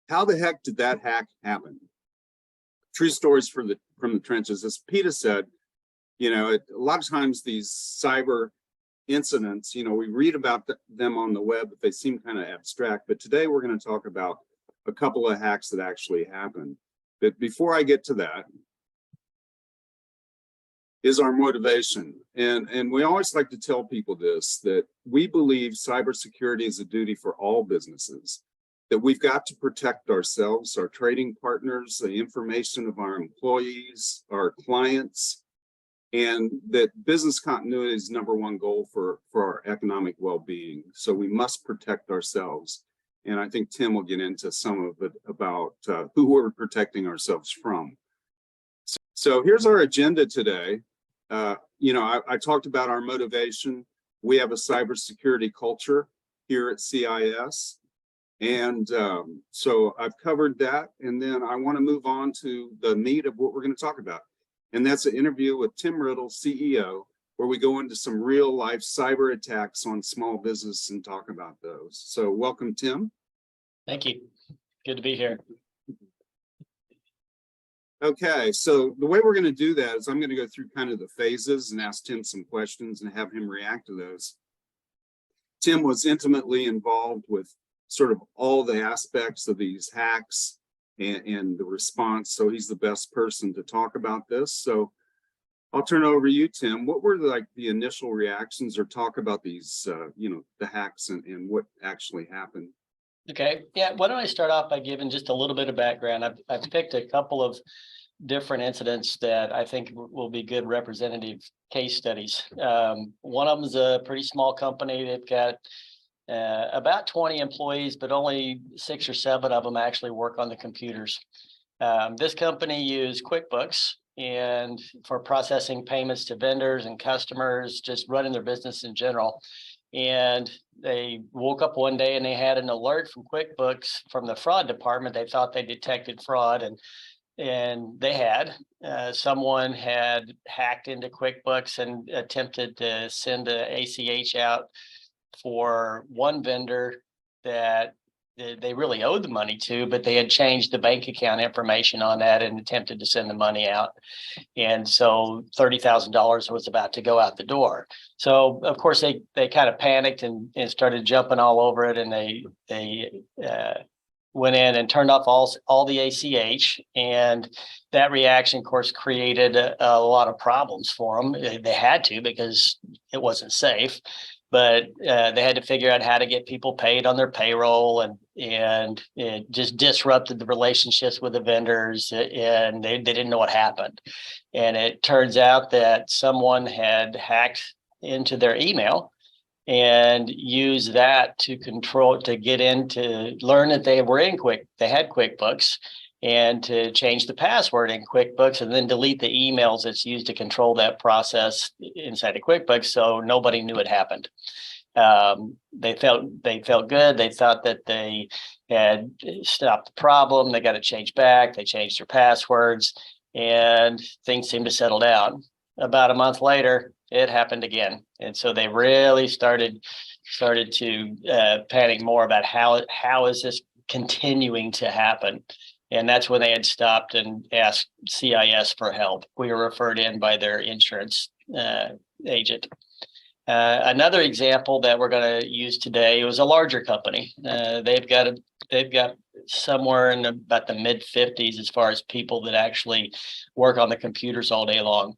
How the heck did that hack happen? True stories from the trenches. As Peter said, a lot of times these cyber incidents, we read about them on the web, but they seem kind of abstract. But today we're going to talk about a couple of hacks that actually happened. But before I get to that, is our motivation. And we always like to tell people this, that we believe cybersecurity is a duty for all businesses, that we've got to protect ourselves, our trading partners, the information of our employees, our clients, and that business continuity is number one goal for our economic well-being. So we must protect ourselves. And I think Tim will get into some of it about who we're protecting ourselves from. So here's our agenda today. I talked about our motivation. We have a cybersecurity culture here at CIS. And so I've covered that. And then I want to move on to the meat of what we're going to talk about. And that's an interview with Tim Riddle, CEO, where we go into some real life cyber attacks on small business and talk about those. So welcome, Tim. Thank you. Good to be here. Okay, so the way we're going to do that is I'm going to go through kind of the phases and ask Tim some questions and have him react to those. Tim was intimately involved with sort of all the aspects of these hacks and the response, so he's the best person to talk about this. So I'll turn it over to you, Tim. What were the initial reactions or talk about these, the hacks and what actually happened? Okay, yeah, why don't I start off by giving just a little bit of background. I've picked a couple of different incidents that I think will be good representative case studies. One of them is a pretty small company. They've got about 20 employees, but only 6 or 7 of them actually work on the computers. This company used QuickBooks and for processing payments to vendors and customers, just running their business in general. And they woke up one day and they had an alert from QuickBooks from the fraud department. They thought they detected fraud, and they had. Someone had hacked into QuickBooks and attempted to send an ACH out for one vendor that they really owed the money to, but they had changed the bank account information on that and attempted to send the money out. And so $30,000 was about to go out the door. So of course they kind of panicked and started jumping all over it, and they went in and turned off all the ACH, and that reaction, of course, created a lot of problems for them. They had to, because it wasn't safe. But they had to figure out how to get people paid on their payroll, and it just disrupted the relationships with the vendors, and they didn't know what happened. And it turns out that someone had hacked into their email and used that to get in to learn that they had QuickBooks, and to change the password in QuickBooks and then delete the emails that's used to control that process inside of QuickBooks, so nobody knew it happened. They felt good. They thought that they had stopped the problem. They got it changed back. They changed their passwords, and things seemed to settle down. About a month later, it happened again, and so they really started to panic more about how is this continuing to happen. And that's when they had stopped and asked CIS for help. We were referred in by their insurance agent. Another example that we're going to use today was a larger company. They've got somewhere in about the mid 50s as far as people that actually work on the computers all day long.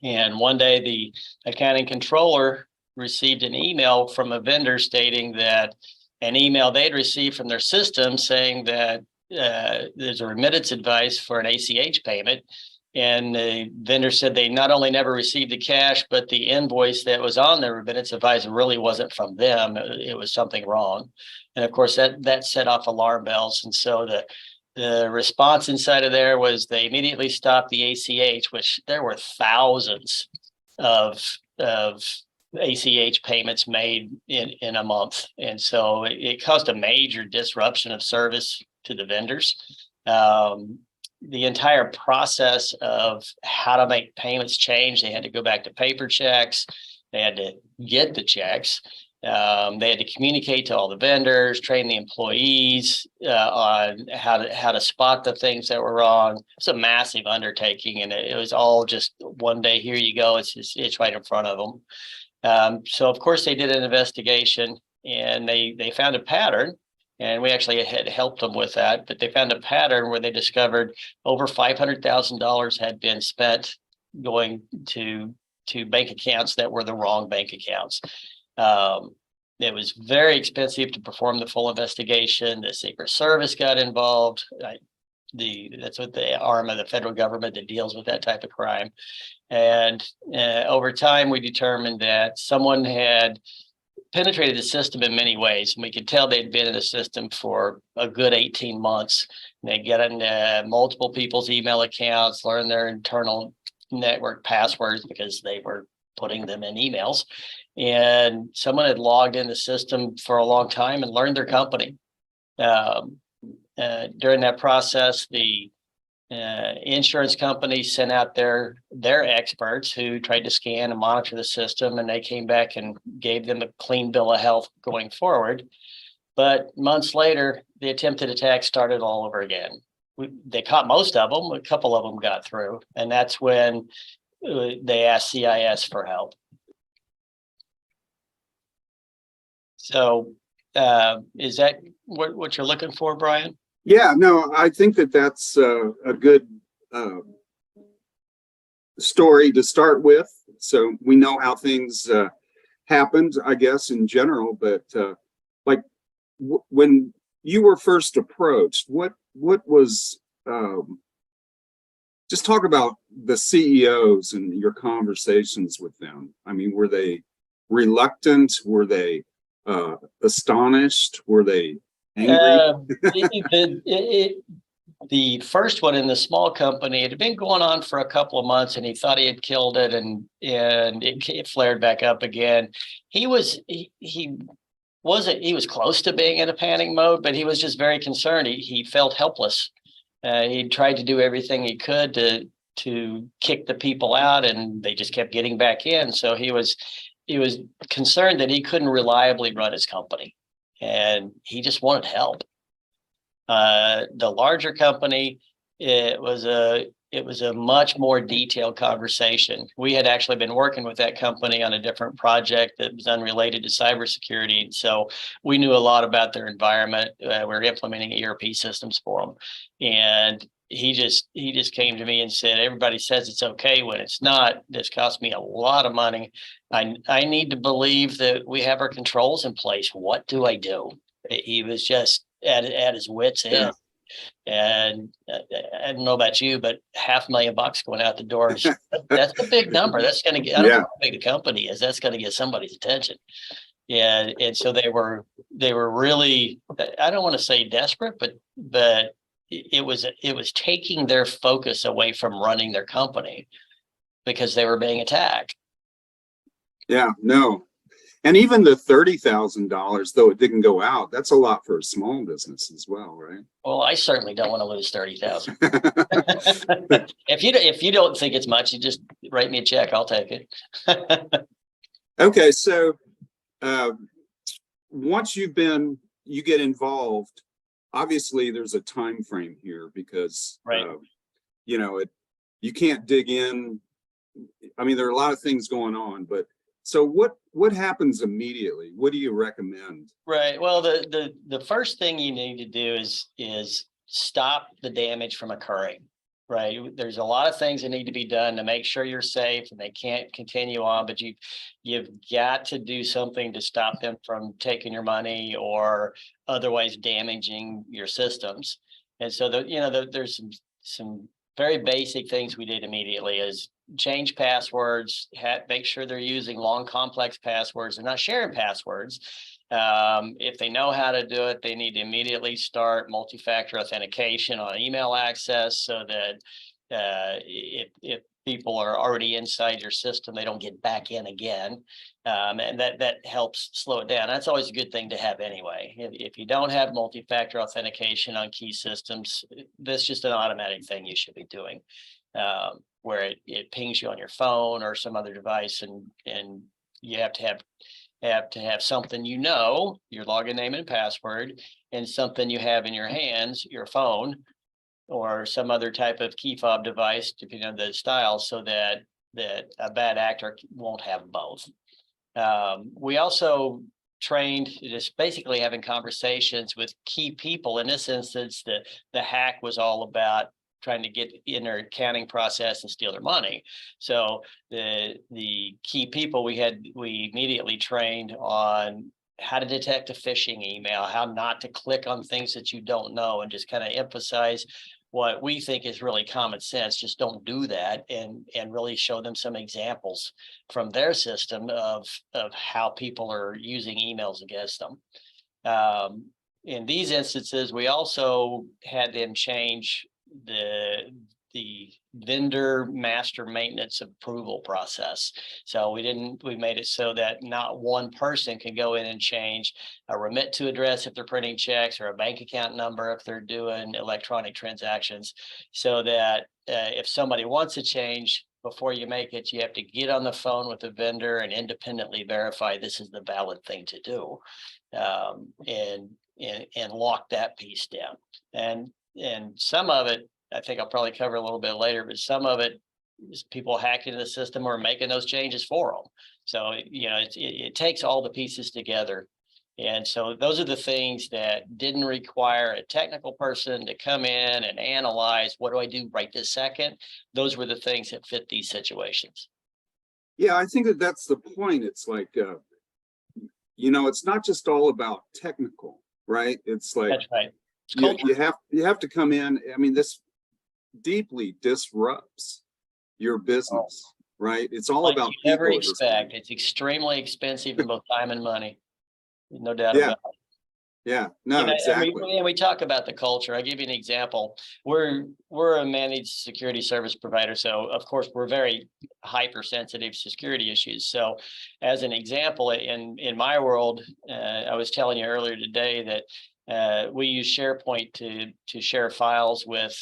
And one day the accounting controller received an email from a vendor stating that an email they'd received from their system saying that there's a remittance advice for an ACH payment, and the vendor said they not only never received the cash, but the invoice that was on the remittance advice really wasn't from them. It was something wrong, and of course that set off alarm bells. And so the response inside of there was they immediately stopped the ACH, which there were thousands of ACH payments made in a month, and so it caused a major disruption of service to the vendors. The entire process of how to make payments changed. They had to go back to paper checks. They had to get the checks. They had to communicate to all the vendors, train the employees on how to spot the things that were wrong. It's a massive undertaking, and it was all just one day. Here you go. It's right in front of them. So of course they did an investigation, and they found a pattern, and we actually had helped them with that. But they found a pattern where they discovered over $500,000 had been spent going to bank accounts that were the wrong bank accounts. It was very expensive to perform the full investigation. The Secret Service got involved. That's what the arm of the federal government that deals with that type of crime. And over time, we determined that someone had penetrated the system in many ways. And we could tell they'd been in the system for a good 18 months. And they get into multiple people's email accounts, learn their internal network passwords because they were putting them in emails. And someone had logged in the system for a long time and learned their company. During that process, the insurance company sent out their experts who tried to scan and monitor the system, and they came back and gave them a clean bill of health going forward. But months later, the attempted attack started all over again. They caught most of them. A couple of them got through, and that's when they asked CIS for help. So is that what you're looking for, Brian? Yeah, no, I think that's a good story to start with. So we know how things happened, I guess, in general. But like when you were first approached, what was just talk about the CEOs and your conversations with them. I mean, were they reluctant? Were they astonished? Were they angry? The first one in the small company, it had been going on for a couple of months, and he thought he had killed it, and it flared back up again. He was close to being in a panic mode, but he was just very concerned. He felt helpless. He tried to do everything he could to kick the people out, and they just kept getting back in. So he was concerned that he couldn't reliably run his company, and he just wanted help. The larger company, it was a much more detailed conversation. We had actually been working with that company on a different project that was unrelated to cybersecurity. So we knew a lot about their environment. We were implementing ERP systems for them. And he just came to me and said, everybody says it's okay when it's not. This cost me a lot of money. I need to believe that we have our controls in place. What do I do? He was just at his wit's end. Yeah. And I don't know about you, but $500,000 going out the door, that's a big number. That's going to get, I don't know how big the company is. That's going to get somebody's attention. Yeah. And so they were really, I don't want to say desperate, but it was taking their focus away from running their company because they were being attacked. Yeah, no. And even the $30,000, though it didn't go out, that's a lot for a small business as well, right? Well, I certainly don't want to lose 30,000. If you don't think it's much, you just write me a check. I'll take it. Okay, so once you get involved, obviously there's a time frame here because you can't dig in. I mean, there are a lot of things going on, but so what happens immediately? What do you recommend? Right. Well, the first thing you need to do is stop the damage from occurring. Right. There's a lot of things that need to be done to make sure you're safe and they can't continue on, but you've got to do something to stop them from taking your money or otherwise damaging your systems. And so there's some very basic things we did immediately is change passwords, make sure they're using long, complex passwords. They're not sharing passwords. If they know how to do it, they need to immediately start multi-factor authentication on email access so that if people are already inside your system, they don't get back in again. And that helps slow it down. That's always a good thing to have anyway. If you don't have multi-factor authentication on key systems, that's just an automatic thing you should be doing. Where it pings you on your phone or some other device, and you have to have have to have something, your login name and password, and something you have in your hands, your phone, or some other type of key fob device, depending on the style, so that a bad actor won't have both. We also trained just basically having conversations with key people. In this instance, the hack was all about trying to get in their accounting process and steal their money. So the key people we immediately trained on how to detect a phishing email, how not to click on things that you don't know, and just kind of emphasize what we think is really common sense. Just don't do that, and really show them some examples from their system of how people are using emails against them. In these instances, we also had them change the vendor master maintenance approval process. So we made it so that not one person can go in and change a remit to address if they're printing checks, or a bank account number if they're doing electronic transactions. So that if somebody wants a change, before you make it, you have to get on the phone with the vendor and independently verify this is the valid thing to do, and lock that piece down. And some of it, I think I'll probably cover a little bit later, but some of it is people hacking the system or making those changes for them. So, it takes all the pieces together. And so those are the things that didn't require a technical person to come in and analyze, what do I do right this second? Those were the things that fit these situations. Yeah, I think that's the point. It's like, it's not just all about technical, right? It's like, that's right. You have to come in. I mean, this deeply disrupts your business, right? It's all about you never people. expect. It's extremely expensive in both time and money. No doubt Yeah. about it. Yeah, no, exactly. And we talk about the culture. I'll give you an example. We're a managed security service provider, so of course we're very hypersensitive to security issues. So, as an example, in my world, I was telling you earlier today that we use SharePoint to share files with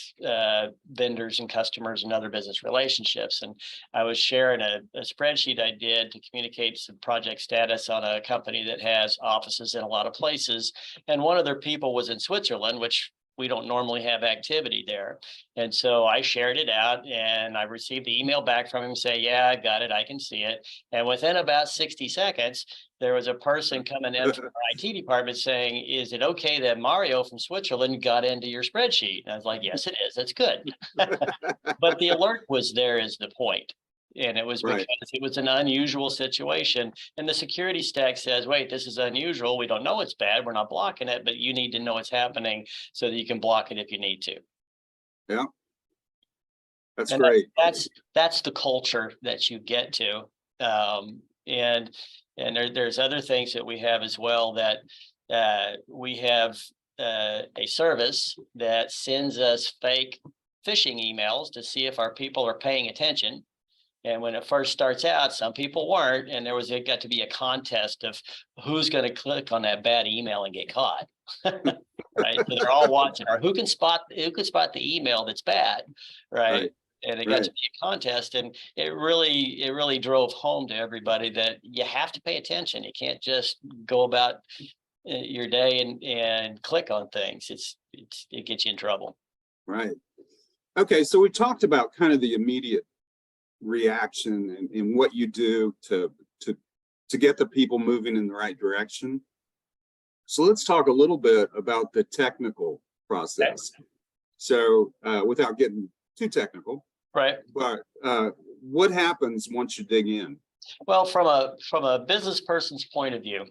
vendors and customers and other business relationships. And I was sharing a spreadsheet I did to communicate some project status on a company that has offices in a lot of places. And one of their people was in Switzerland, which we don't normally have activity there. And so I shared it out, and I received the email back from him saying, yeah, I got it, I can see it. And within about 60 seconds, there was a person coming in from our IT department saying, is it okay that Mario from Switzerland got into your spreadsheet? And I was like, yes, it is. That's good. But the alert was there is the point. And it was because it was an unusual situation. And the security stack says, wait, this is unusual. We don't know it's bad. We're not blocking it, but you need to know it's happening so that you can block it if you need to. Yeah. That's great. That's the culture that you get to. And there's other things that we have as well, that we have a service that sends us fake phishing emails to see if our people are paying attention. And when it first starts out, some people weren't, and it got to be a contest of who's going to click on that bad email and get caught. Right? So they're all watching, or who can spot the email that's bad, right? And it got to be a contest, and it really drove home to everybody that you have to pay attention. You can't just go about your day and click on things. It gets you in trouble. Right. Okay, so we talked about kind of the immediate reaction and what you do to get the people moving in the right direction. So let's talk a little bit about the technical process. Okay. So without getting too technical, right? But what happens once you dig in? Well, from a business person's point of view,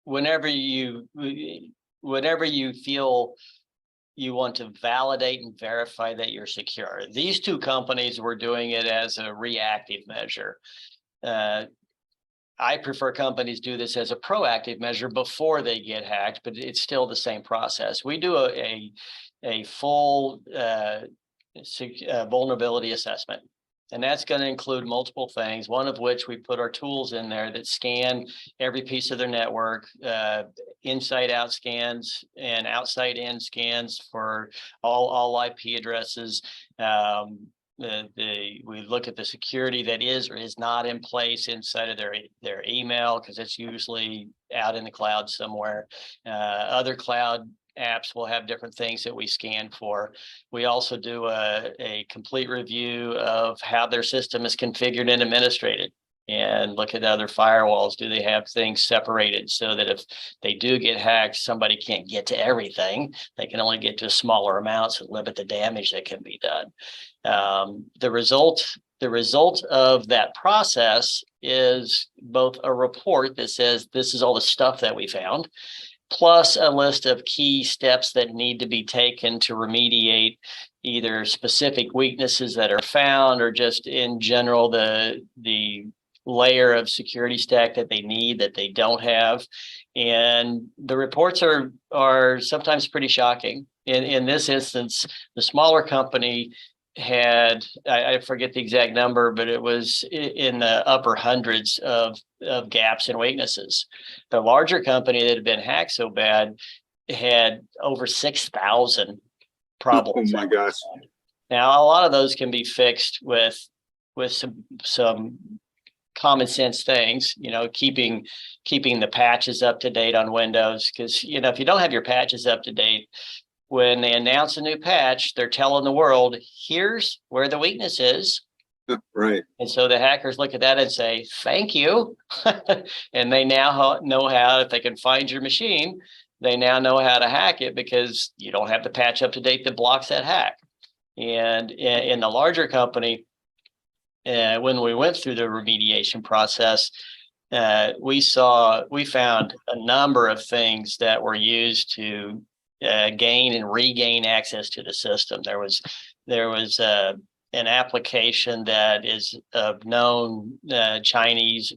whenever you feel you want to validate and verify that you're secure. These two companies were doing it as a reactive measure. I prefer companies do this as a proactive measure before they get hacked, but it's still the same process. We do a full vulnerability assessment. And that's going to include multiple things, one of which we put our tools in there that scan every piece of their network, inside out scans and outside in scans for all IP addresses. we look at the security that is or is not in place inside of their email, because it's usually out in the cloud somewhere. Other cloud apps will have different things that we scan for. We also do a complete review of how their system is configured and administrated, and look at other firewalls. Do they have things separated so that if they do get hacked, somebody can't get to everything? They can only get to smaller amounts and limit the damage that can be done. The result of that process is both a report that says this is all the stuff that we found, plus a list of key steps that need to be taken to remediate either specific weaknesses that are found, or just in general the layer of security stack that they need that they don't have. And the reports are sometimes pretty shocking. In this instance, the smaller company had, I forget the exact number, but it was in the upper hundreds of gaps and weaknesses. The larger company that had been hacked so bad had over 6,000 problems. Oh my gosh. Now, a lot of those can be fixed with some common sense things, keeping the patches up to date on Windows, because if you don't have your patches up to date, when they announce a new patch, they're telling the world, here's where the weakness is. Right. And so the hackers look at that and say, thank you. And they now know how, if they can find your machine, they now know how to hack it, because you don't have the patch up to date that blocks that hack. And in the larger company, when we went through the remediation process, we found a number of things that were used to gain and regain access to the system. There was an application that is of known Chinese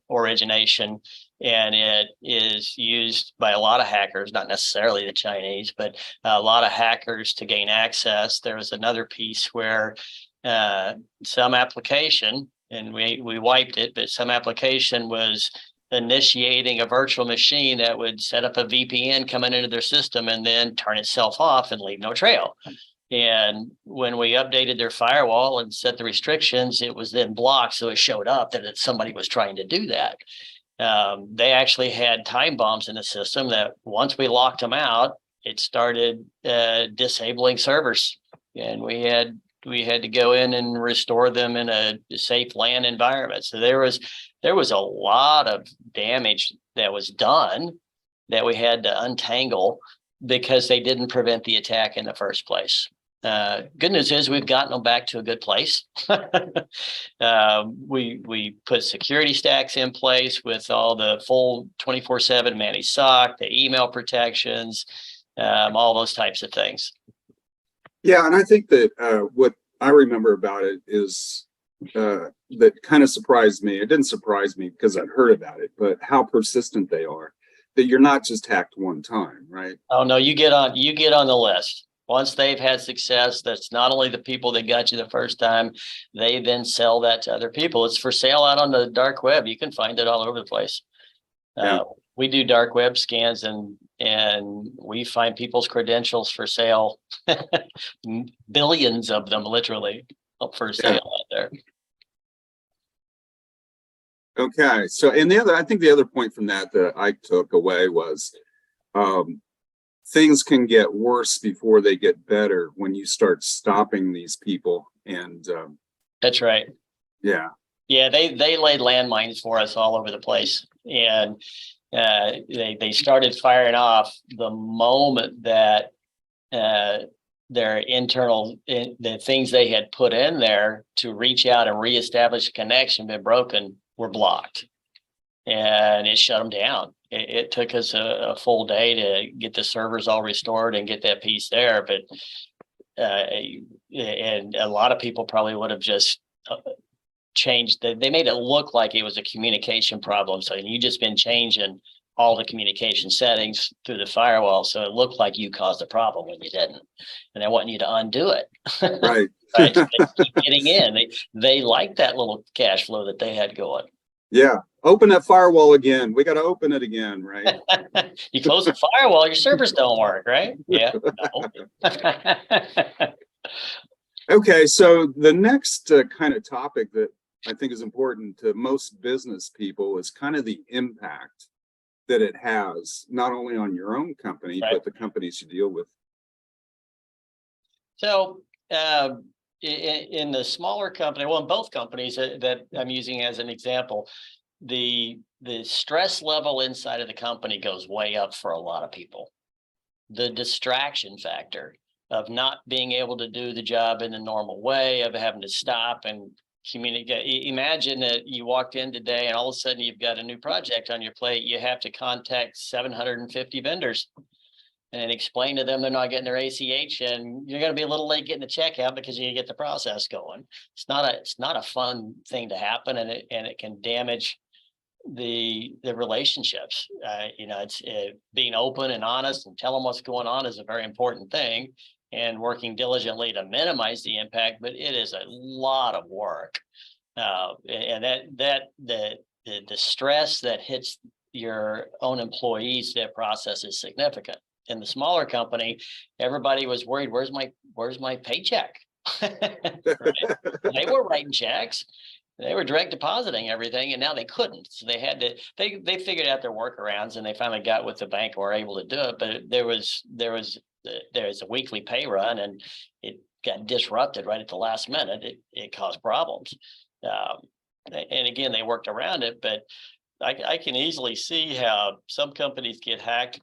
origination, and it is used by a lot of hackers, not necessarily the Chinese, but a lot of hackers to gain access. There was another piece where some application, and we wiped it, but some application was initiating a virtual machine that would set up a VPN coming into their system and then turn itself off and leave no trail. And when we updated their firewall and set the restrictions, it was then blocked. So it showed up that somebody was trying to do that. They actually had time bombs in the system that once we locked them out, it started disabling servers. And we had to go in and restore them in a safe LAN environment. So there was a lot of damage that was done that we had to untangle because they didn't prevent the attack in the first place. Good news is we've gotten them back to a good place. We put security stacks in place with all the full 24/7 managed SOC, the email protections, all those types of things. Yeah, and I think that what I remember about it is that kind of surprised me. It didn't surprise me because I'd heard about it, but how persistent they are. That you're not just hacked one time, right? Oh no, you get on the list. Once they've had success, that's not only the people that got you the first time, they then sell that to other people. It's for sale out on the dark web. You can find it all over the place. Yeah. We do dark web scans and we find people's credentials for sale, billions of them literally up for sale out there. Okay, so and I think the other point from that I took away was things can get worse before they get better when you start stopping these people. And that's right. Yeah. Yeah, they laid landmines for us all over the place, and they started firing off the moment that their internal the things they had put in there to reach out and reestablish a connection been broken were blocked, and it shut them down. It took us a full day to get the servers all restored and get that piece there, but and a lot of people probably would have just changed. They made it look like it was a communication problem. So you just been changing all the communication settings through the firewall, so it looked like you caused the problem when you didn't, and they want you to undo it. Right. Right? So they keep getting in. They like that little cash flow that they had going. Yeah. Open that firewall again. We got to open it again, right? You close the firewall, your servers don't work, right? Yeah. No. Okay, so the next kind of topic that I think is important to most business people is kind of the impact that it has, not only on your own company, Right. but the companies you deal with. So in the smaller company, well, in both companies that I'm using as an example, the stress level inside of the company goes way up for a lot of people. The distraction factor of not being able to do the job in the normal way, of having to stop and communicate. Imagine that you walked in today and all of a sudden you've got a new project on your plate. You have to contact 750 vendors and explain to them they're not getting their ACH, and you're going to be a little late getting the check out because you get the process going. It's not a fun thing to happen, and it can damage the relationships. It's being open and honest and tell them what's going on is a very important thing, and working diligently to minimize the impact. But it is a lot of work, and the stress that hits your own employees, that process is significant. In the smaller company, everybody was worried, where's my paycheck? Right? They were writing checks, they were direct depositing everything, and now they couldn't. So they had to, they figured out their workarounds, and they finally got with the bank and were able to do it. But there was a weekly pay run, and it got disrupted right at the last minute. It caused problems. And again, they worked around it, but I can easily see how some companies get hacked.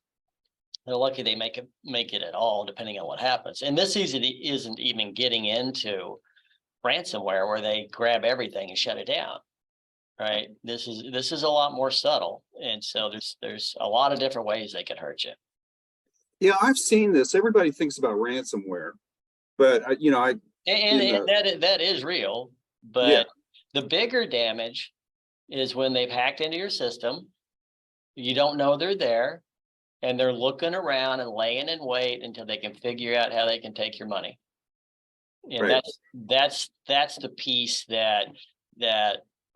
They're lucky they make it at all, depending on what happens. And this isn't even getting into ransomware, where they grab everything and shut it down. Right? This is a lot more subtle, and so there's a lot of different ways they could hurt you. Yeah, I've seen this. Everybody thinks about ransomware, but And that is real. But yeah, the bigger damage is when they've hacked into your system. You don't know they're there, and they're looking around and laying in wait until they can figure out how they can take your money. And right. that's the piece that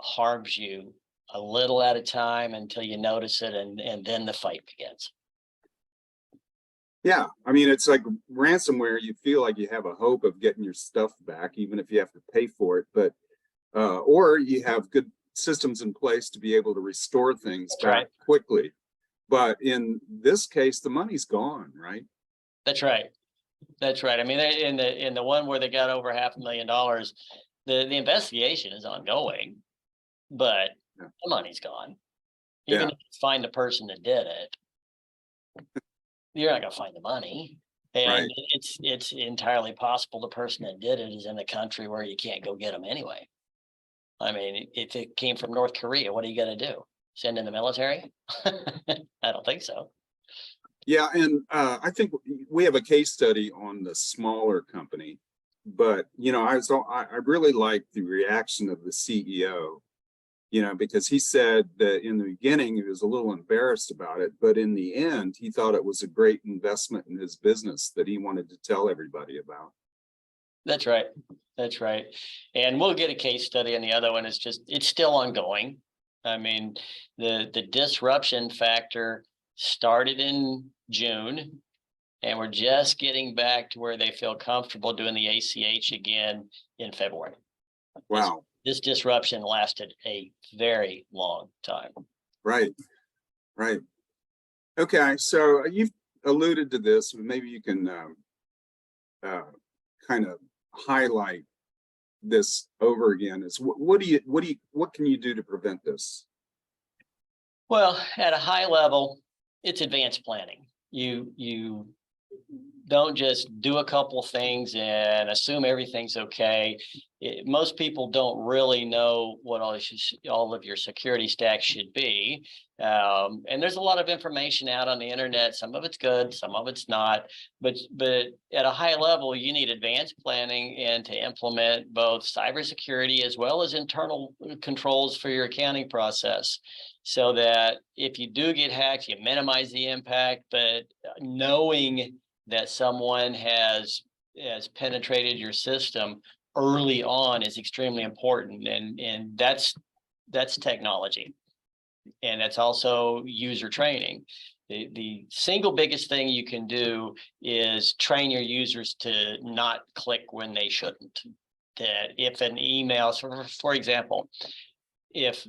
harms you a little at a time until you notice it, and then the fight begins. Yeah, I mean, it's like ransomware. You feel like you have a hope of getting your stuff back, even if you have to pay for it. But or you have good systems in place to be able to restore things That's back right. quickly. But in this case, the money's gone, right? That's right. That's right. I mean, in the one where they got over $500,000, the investigation is ongoing, but Yeah. the money's gone. Yeah. Even if you find the person that did it, you're not going to find the money. And Right. it's entirely possible the person that did it is in a country where you can't go get them anyway. I mean, if it came from North Korea, what are you going to do? Send in the military? I don't think so. Yeah, and I think we have a case study on the smaller company, but I really liked the reaction of the CEO. Because he said that in the beginning he was a little embarrassed about it, but in the end, he thought it was a great investment in his business that he wanted to tell everybody about. That's right. That's right. And we'll get a case study, and the other one is it's still ongoing. I mean, the disruption factor started in June, and we're just getting back to where they feel comfortable doing the ACH again in February. Wow. This disruption lasted a very long time. Right. Right. Okay. So you've alluded to this, but maybe you can kind of highlight this over again. Is what can you do to prevent this? Well, at a high level, it's advanced planning. You don't just do a couple things and assume everything's okay. Most people don't really know what all of your security stacks should be. And there's a lot of information out on the internet. Some of it's good, some of it's not. But at a high level, you need advanced planning and to implement both cybersecurity as well as internal controls for your accounting process, so that if you do get hacked, you minimize the impact. But knowing that someone has penetrated your system early on is extremely important, and that's technology, and that's also user training. The single biggest thing you can do is train your users to not click when they shouldn't. That if an email, so for example, if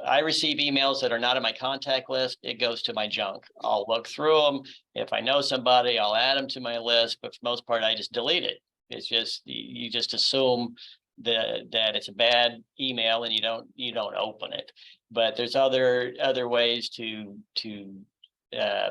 I receive emails that are not in my contact list, it goes to my junk. I'll look through them. If I know somebody, I'll add them to my list, but for the most part, I just delete it. It's just, you just assume that it's a bad email and you don't open it. But there's other ways to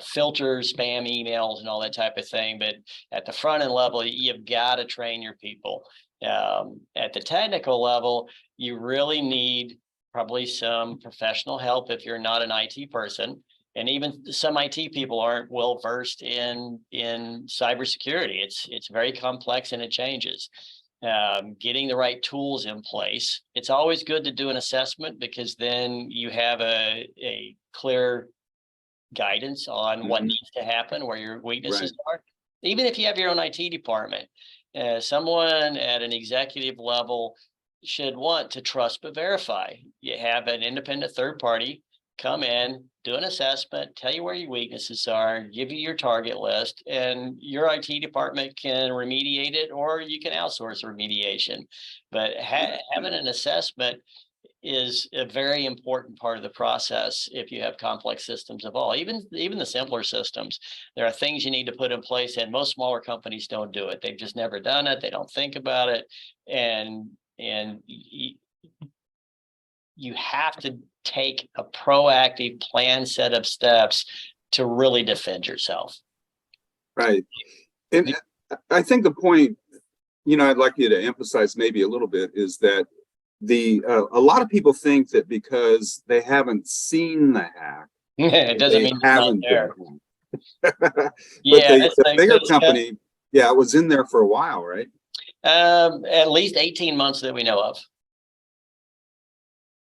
filter spam emails and all that type of thing. But at the front end level, you've got to train your people. At the technical level, you really need probably some professional help if you're not an IT person. And even some IT people aren't well versed in cybersecurity. It's very complex and it changes. Getting the right tools in place. It's always good to do an assessment because then you have a clear guidance on what needs to happen, where your weaknesses are. Even if you have your own IT department, someone at an executive level should want to trust but verify. You have an independent third party come in, do an assessment, tell you where your weaknesses are, give you your target list, and your IT department can remediate it, or you can outsource remediation. But having an assessment is a very important part of the process if you have complex systems of all, even the simpler systems. There are things you need to put in place, and most smaller companies don't do it. They've just never done it. They don't think about it. And you have to take a proactive plan set of steps to really defend yourself. Right. And I think the point, I'd like you to emphasize maybe a little bit is that a lot of people think that because they haven't seen the hack, it doesn't mean it's not there. But Yeah, the bigger company, it was in there for a while, right? At least 18 months that we know of.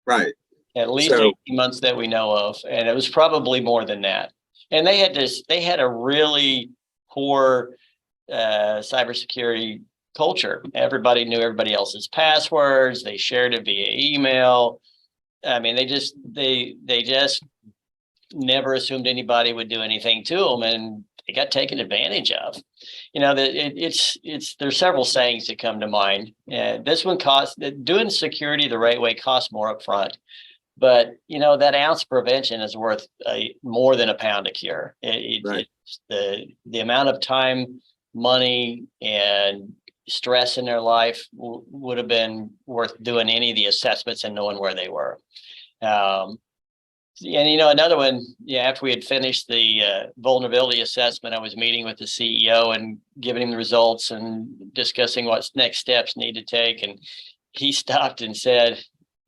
Right. At least 18 months that we know of. And it was probably more than that. And they had a really poor cybersecurity culture. Everybody knew everybody else's passwords. They shared it via email. I mean, they just never assumed anybody would do anything to them, and they got taken advantage of. There's several sayings that come to mind. This one doing security the right way costs more up front. But that ounce of prevention is worth more than a pound of cure. The amount of time, money, and stress in their life would have been worth doing any of the assessments and knowing where they were. And another one, after we had finished the vulnerability assessment, I was meeting with the CEO and giving him the results and discussing what next steps need to take. And he stopped and said,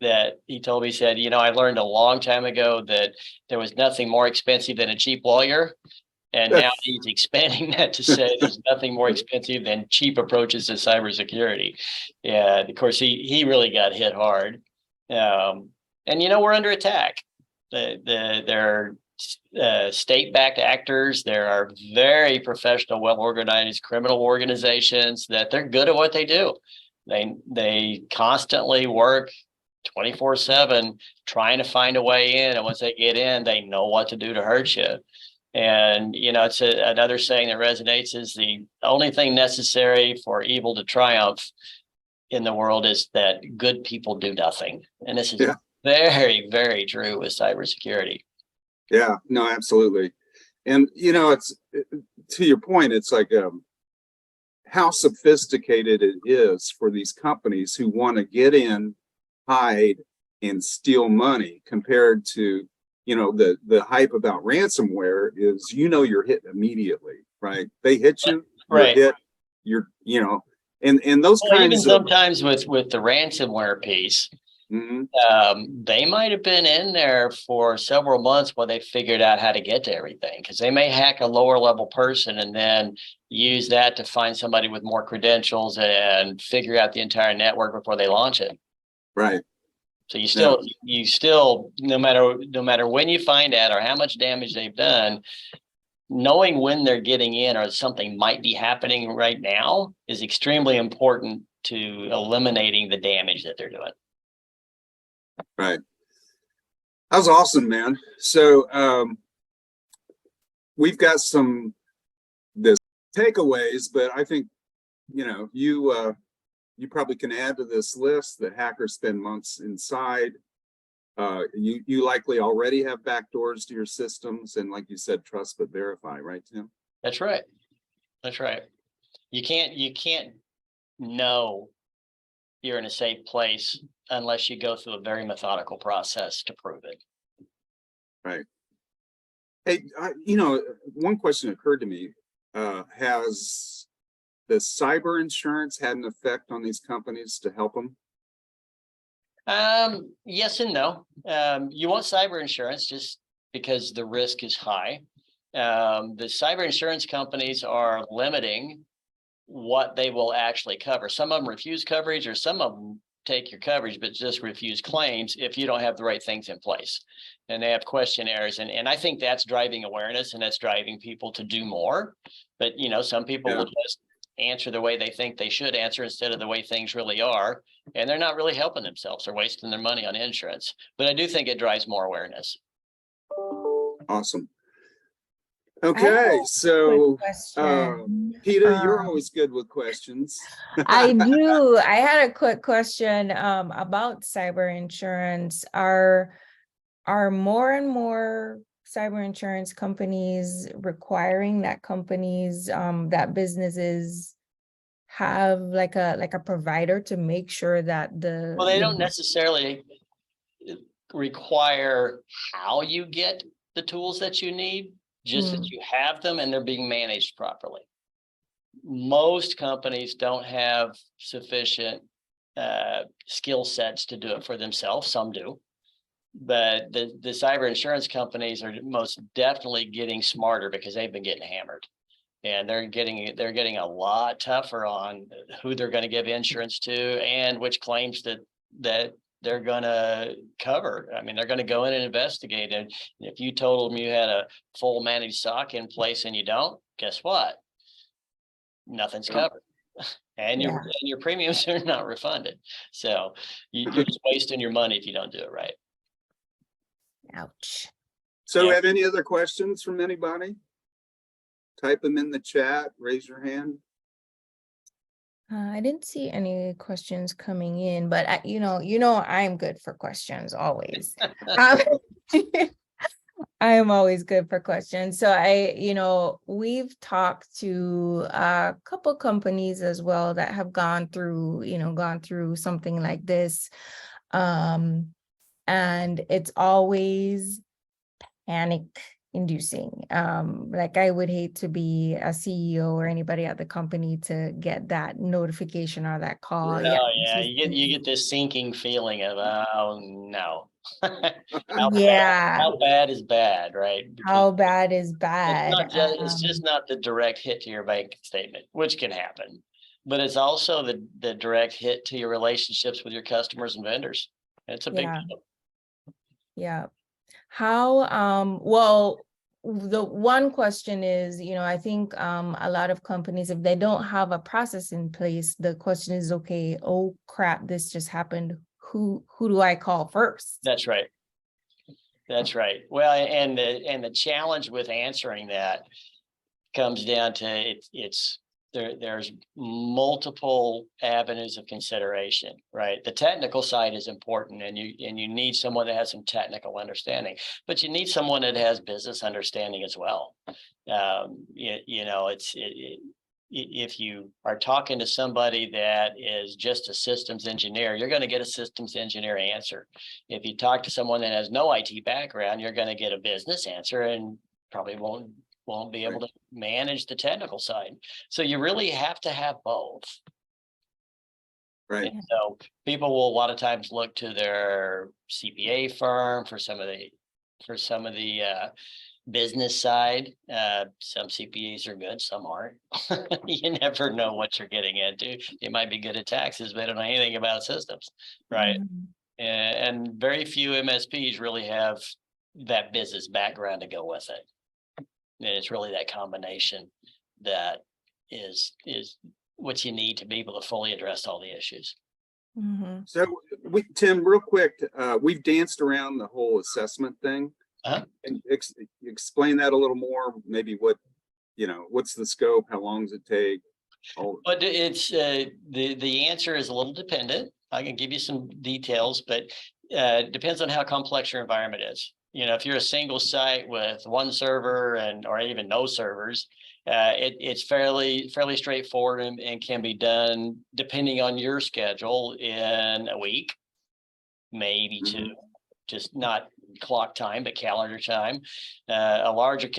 I learned a long time ago that there was nothing more expensive than a cheap lawyer. And now he's expanding that to say there's nothing more expensive than cheap approaches to cybersecurity. Yeah, of course, he really got hit hard. And we're under attack. There are state-backed actors. There are very professional, well-organized criminal organizations that they're good at what they do. They constantly work 24/7 trying to find a way in, and once they get in, they know what to do to hurt you. And it's another saying that resonates is the only thing necessary for evil to triumph in the world is that good people do nothing. And this is very, very true with cybersecurity. Yeah, no, absolutely. And it's to your point, it's like how sophisticated it is for these companies who want to get in, hide, and steal money compared to the hype about ransomware is you're hit immediately, right? They hit you, right? You're and those kinds even sometimes with the ransomware piece, they might have been in there for several months while they figured out how to get to everything, because they may hack a lower level person and then use that to find somebody with more credentials and figure out the entire network before they launch it. Right. So you still, no matter when you find out or how much damage they've done, knowing when they're getting in or something might be happening right now is extremely important to eliminating the damage that they're doing. Right. That was awesome, man. So we've got some this takeaways, but I think, you know, you probably can add to this list that hackers spend months inside. You likely already have backdoors to your systems, and like you said, trust but verify, right, Tim? That's right. That's right. You can't know you're in a safe place unless you go through a very methodical process to prove it. Right. Hey, you know, one question occurred to me. Has the cyber insurance had an effect on these companies to help them? Yes and no. You want cyber insurance just because the risk is high. The cyber insurance companies are limiting what they will actually cover. Some of them refuse coverage, or some of them take your coverage, but just refuse claims if you don't have the right things in place. And they have questionnaires. And I think that's driving awareness, and that's driving people to do more. But, you know, some people will just answer the way they think they should answer instead of the way things really are. And they're not really helping themselves. They're wasting their money on insurance. But I do think it drives more awareness. Awesome. Okay, so Peter, you're always good with questions. I do. I had a quick question about cyber insurance. Are more and more cyber insurance companies requiring that companies that businesses have like a provider to make sure that Well, they don't necessarily require how you get the tools that you need, just that you have them and they're being managed properly. Most companies don't have sufficient skill sets to do it for themselves. Some do, but the cyber insurance companies are most definitely getting smarter because they've been getting hammered, and they're getting a lot tougher on who they're going to give insurance to and which claims that they're going to cover. I mean, they're going to go in and investigate. And if you told them you had a full managed SOC in place and you don't, guess what? Nothing's covered. And your premiums are not refunded. So you're just wasting your money if you don't do it right. Ouch. So have any other questions from anybody? Type them in the chat, raise your hand. I didn't see any questions coming in, but I'm good for questions always. I am always good for questions. So we've talked to a couple companies as well that have gone through something like this. And it's always panic inducing. Like I would hate to be a CEO or anybody at the company to get that notification or that call. Oh yeah, you get this sinking feeling of, oh no. How bad is bad, right? Because how bad is bad? It's just not the direct hit to your bank statement, which can happen, but it's also the direct hit to your relationships with your customers and vendors. It's a big deal. Yeah. How, well, the one question is, I think a lot of companies, if they don't have a process in place, the question is, okay, oh crap, this just happened. Who do I call first? That's right. That's right. Well, and the challenge with answering that comes down to there's multiple avenues of consideration, right? The technical side is important, and you need someone that has some technical understanding, but you need someone that has business understanding as well. If you are talking to somebody that is just a systems engineer, you're going to get a systems engineer answer. If you talk to someone that has no IT background, you're going to get a business answer and probably won't be able to manage the technical side. So you really have to have both. Right. And so people will a lot of times look to their CPA firm for some of the business side. Some CPAs are good, some aren't. You never know what you're getting into. They might be good at taxes, but they don't know anything about systems, right? And very few MSPs really have that business background to go with it. And it's really that combination that is what you need to be able to fully address all the issues. So Tim, real quick, we've danced around the whole assessment thing. And explain that a little more, maybe what, what's the scope? How long does it take? But it's the answer is a little dependent. I can give you some details, but it depends on how complex your environment is. If you're a single site with one server or even no servers, it's fairly straightforward and can be done depending on your schedule in a week, maybe two, just not clock time, but calendar time. A larger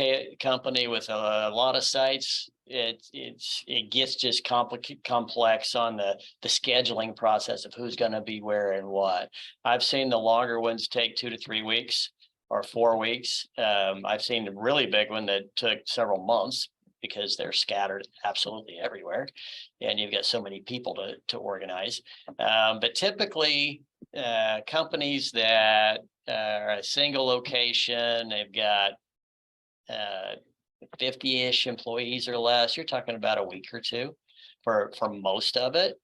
company with a lot of sites, it gets just complex on the scheduling process of who's going to be where and what. I've seen the longer ones take 2 to 3 weeks or 4 weeks. I've seen a really big one that took several months because they're scattered absolutely everywhere, and you've got so many people to organize. But typically, companies that are a single location, they've got 50-ish employees or less, you're talking about a week or two for most of it.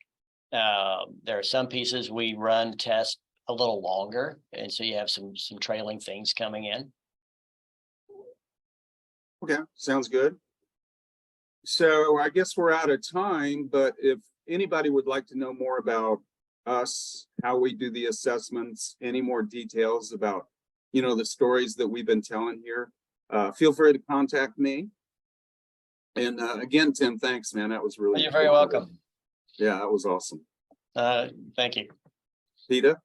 There are some pieces we run test a little longer, and so you have some trailing things coming in. Okay, sounds good. So I guess we're out of time, but if anybody would like to know more about us, how we do the assessments, any more details about, the stories that we've been telling here, feel free to contact me. And again, Tim, thanks, man. That was really— You're very welcome. Yeah, that was awesome. Thank you. Peter?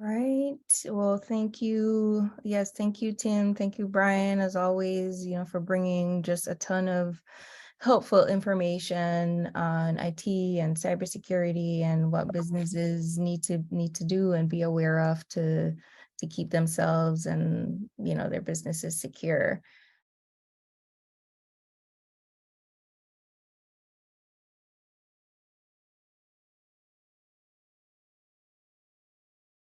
Right. Well, thank you. Yes, thank you, Tim. Thank you, Brian, as always, for bringing just a ton of helpful information on IT and cybersecurity and what businesses need to do and be aware of to keep themselves and their businesses secure.